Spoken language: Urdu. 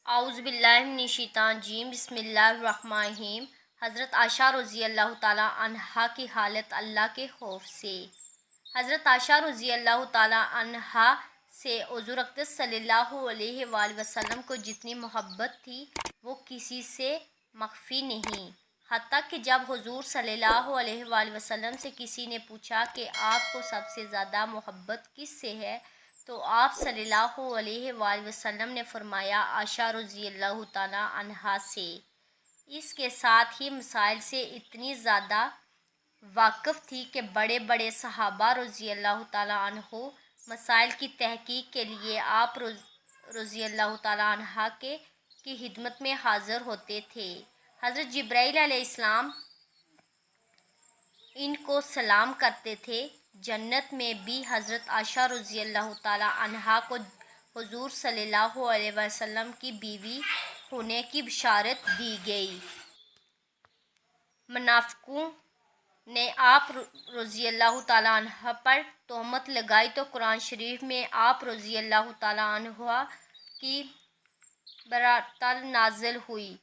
اعوذ باللہ من الشیطان الرجیم بسم اللہ الرحمن الرحیم۔ حضرت عائشہ رضی اللہ تعالیٰ عنہا کی حالت اللہ کے خوف سے۔ حضرت عائشہ رضی اللہ تعالیٰ عنہا سے حضور اقدس صلی اللہ علیہ وآلہ وسلم کو جتنی محبت تھی وہ کسی سے مخفی نہیں، حتیٰ کہ جب حضور صلی اللہ علیہ وآلہ وسلم سے کسی نے پوچھا کہ آپ کو سب سے زیادہ محبت کس سے ہے تو آپ صلی اللہ علیہ وآلہ وسلم نے فرمایا عائشہ رضی اللہ تعالیٰ عنہا سے۔ اس کے ساتھ ہی مسائل سے اتنی زیادہ واقف تھی کہ بڑے بڑے صحابہ رضی اللہ تعالیٰ عنہ مسائل کی تحقیق کے لیے آپ رضی اللہ تعالیٰ عنہ کی خدمت میں حاضر ہوتے تھے۔ حضرت جبرائیل علیہ السلام ان کو سلام کرتے تھے۔ جنت میں بھی حضرت عائشہ رضی اللہ تعالیٰ عنہا کو حضور صلی اللہ علیہ وسلم کی بیوی ہونے کی بشارت دی گئی۔ منافقوں نے آپ رضی اللہ تعالیٰ عنہ پر تہمت لگائی تو قرآن شریف میں آپ رضی اللہ تعالیٰ عنہ کی برات نازل ہوئی۔